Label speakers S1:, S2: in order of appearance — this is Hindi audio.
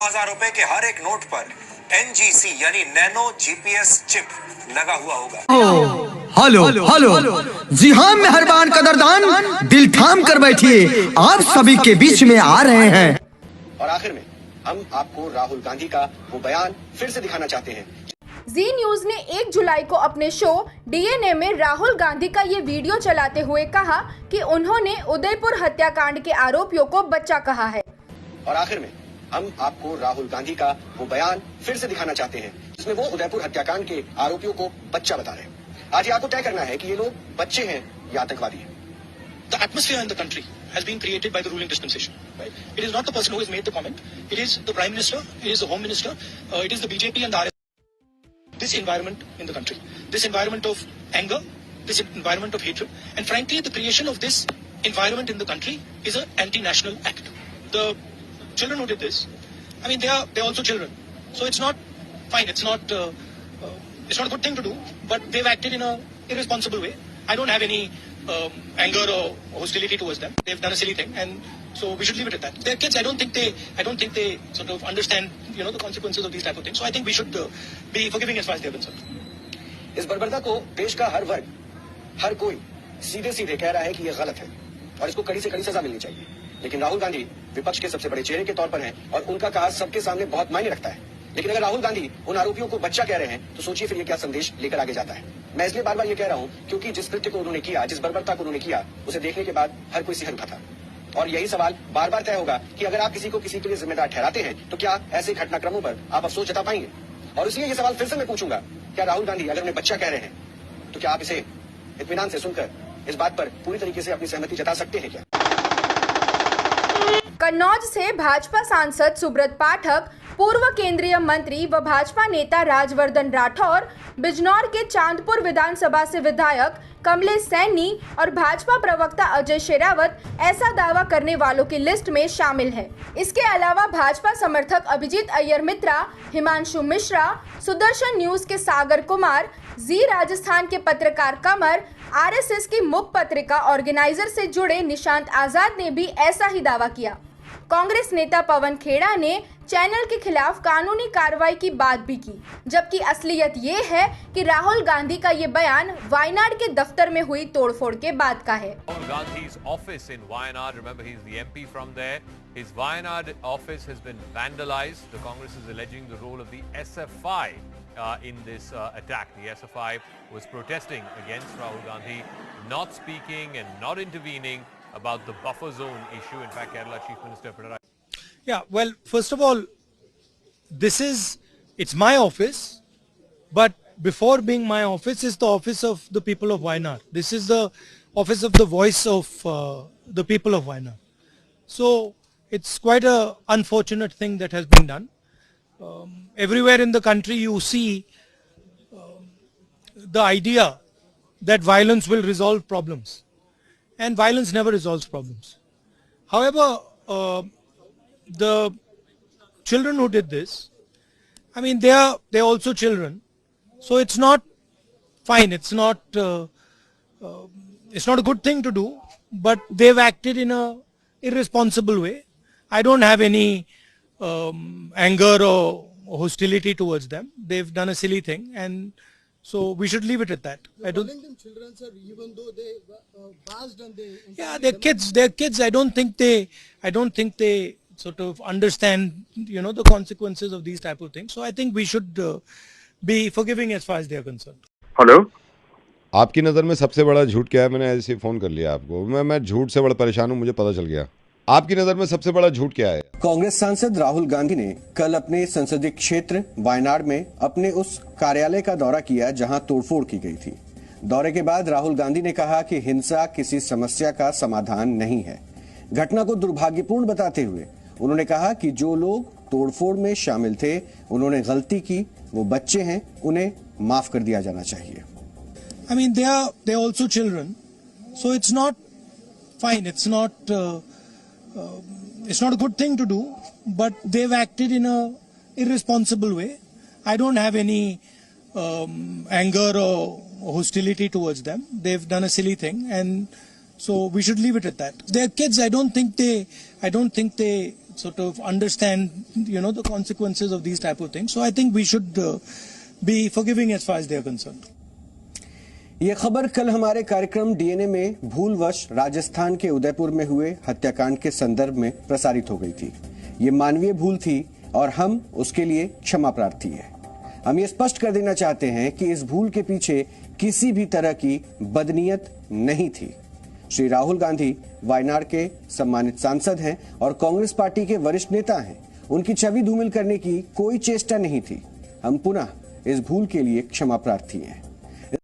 S1: ₹1000 के हर एक नोट पर NGC यानी नैनो GPS चिप लगा हुआ होगा।
S2: हेलो हेलो, जी हाँ मेहरबान कदरदान, दिल थाम कर बैठिए, आप सभी के बीच में आ रहे हैं।
S3: और आखिर में हम आपको राहुल गांधी का वो बयान फिर से दिखाना चाहते हैं।
S4: जी न्यूज ने 1 जुलाई को अपने शो DNA में राहुल गांधी का ये वीडियो चलाते हुए कहा कि उन्होंने उदयपुर हत्याकांड के आरोपियों को बच्चा कहा है।
S3: और आखिर में हम आपको राहुल गांधी का वो बयान फिर से दिखाना चाहते हैं जिसमें वो उदयपुर हत्याकांड के आरोपियों को बच्चा बता रहे हैं। आज ये आपको तय करना है कि ये लोग बच्चे हैं या आतंकवादी हैं।
S5: The atmosphere in the country has been created by the ruling dispensation. Right? It is not the person who has made the comment. It is the Prime Minister, it is the Home Minister, it is the BJP and the RS. This environment in the country, this environment of anger, this environment of hatred, and frankly, the creation of this environment in the country is an anti-national act. The children who did this, I mean, they're also children, so it's not fine. It's not a good thing to do, but they've acted in a irresponsible way. I don't have any anger or hostility towards them. They've done a silly thing, and so we should leave it at that. They're kids. I don't think they sort of understand, the consequences of these type of things. So I think we should be forgiving as far as they're concerned.
S3: इस बर्बरता को देश का हर वर्ग, हर कोई सीधे सीधे कह रहा है कि ये गलत है और इसको कड़ी से कड़ी सजा मिलनी चाहिए। लेकिन राहुल गांधी विपक्ष के सबसे बड़े चेहरे के तौर पर हैं और उनका कहा सबके सामने बहुत मायने रखता है। लेकिन अगर राहुल गांधी उन आरोपियों को बच्चा कह रहे हैं तो सोचिए फिर ये क्या संदेश लेकर आगे जाता है। मैं इसलिए बार बार ये कह रहा हूँ क्योंकि जिस कृत्य को उन्होंने किया, जिस बर्बरता को उन्होंने किया, उसे देखने के बाद हर कोई सिहर उठा था। और यही सवाल बार बार तय होगा कि अगर आप किसी को किसी के लिए जिम्मेदार ठहराते हैं तो क्या ऐसे घटनाक्रमों पर आप अफसोस जता पाएंगे? और इसलिए ये सवाल फिर से मैं पूछूंगा, क्या राहुल गांधी अगर उन्हें बच्चा कह रहे हैं तो क्या आप इसे इत्मीनान से सुनकर इस बात पर पूरी तरीके से अपनी सहमति जता सकते हैं क्या?
S4: कन्नौज से भाजपा सांसद सुब्रत पाठक, पूर्व केंद्रीय मंत्री व भाजपा नेता राजवर्धन राठौर, बिजनौर के चांदपुर विधानसभा से विधायक कमलेश सैनी और भाजपा प्रवक्ता अजय शेरावत ऐसा दावा करने वालों की लिस्ट में शामिल है। इसके अलावा भाजपा समर्थक अभिजीत अय्यर मित्रा, हिमांशु मिश्रा, सुदर्शन न्यूज के सागर कुमार, जी राजस्थान के पत्रकार कमर, RSS की मुख पत्रिका ऑर्गेनाइजर से जुड़े निशांत आजाद ने भी ऐसा ही दावा किया। कांग्रेस नेता पवन खेड़ा ने चैनल के खिलाफ कानूनी कार्रवाई की बात भी की, जबकि असलियत ये है कि राहुल गांधी का ये बयान वायनाड के दफ्तर में हुई तोड़फोड़ के बाद का है।
S6: Rahul Gandhi's office in Wayanad, remember he's the MP from there. His Wayanad office has been vandalized. The Congress is alleging the role of the SFI in this attack. The SFI was protesting against Rahul Gandhi not speaking and not intervening about the buffer zone issue. In fact, Kerala Chief Minister Pinarayi.
S7: Yeah, well, first of all, it's my office, but before being my office is the office of the people of Wayanad. This is the office of the voice of the people of Wayanad. So it's quite an unfortunate thing that has been done. Everywhere in the country you see the idea that violence will resolve problems, and violence never resolves problems. However, the children who did this, I mean, they're also children, so it's not fine. It's not a good thing to do, but they've acted in a irresponsible way. I don't have any anger or hostility towards them. They've done a silly thing, and so we should leave it at that. I don't. Calling them children, sir, even though they passed and they. Yeah, they're kids. They're kids. I don't think they sort of understand, the consequences of these type of things. So I think we should be forgiving as far as they are concerned.
S8: Hello,
S9: आपकी नज़र में सबसे बड़ा झूठ क्या है? मैंने ऐसे ही फ़ोन कर लिया आपको। मैं झूठ से बड़ा परेशान हूँ, मुझे पता चल गया। आपकी नज़र में सबसे बड़ा झूठ क्या है?
S3: कांग्रेस सांसद राहुल गांधी ने कल अपने संसदीय क्षेत्र वायनाड में अपने उस कार्यालय का दौरा किया जहां तोड़फोड़ की गई थी। दौरे के बाद राहुल गांधी ने कहा कि हिंसा किसी समस्या का समाधान नहीं है। घटना को दुर्भाग्यपूर्ण बताते हुए उन्होंने कहा कि जो लोग तोड़फोड़ में शामिल थे उन्होंने गलती की, वो बच्चे हैं, उन्हें माफ कर दिया जाना चाहिए।
S7: I mean, they're also children, so it's not fine. It's not a good thing to do, but they've acted in a irresponsible way. I don't have any anger or hostility towards them. They've done a silly thing, and so we should leave it at that. They're kids. I don't think they sort of understand, the consequences of these type of things. So I think we should be forgiving as far as they are concerned.
S3: ये खबर कल हमारे कार्यक्रम डीएनए में भूलवश राजस्थान के उदयपुर में हुए हत्याकांड के संदर्भ में प्रसारित हो गई थी। ये मानवीय भूल थी और हम उसके लिए क्षमा प्रार्थी हैं। हम ये स्पष्ट कर देना चाहते हैं कि इस भूल के पीछे किसी भी तरह की बदनीयत नहीं थी। श्री राहुल गांधी वायनाड के सम्मानित सांसद हैं और कांग्रेस पार्टी के वरिष्ठ नेता हैं। उनकी छवि धूमिल करने की कोई चेष्टा नहीं थी। हम पुनः इस भूल के लिए क्षमा प्रार्थी हैं।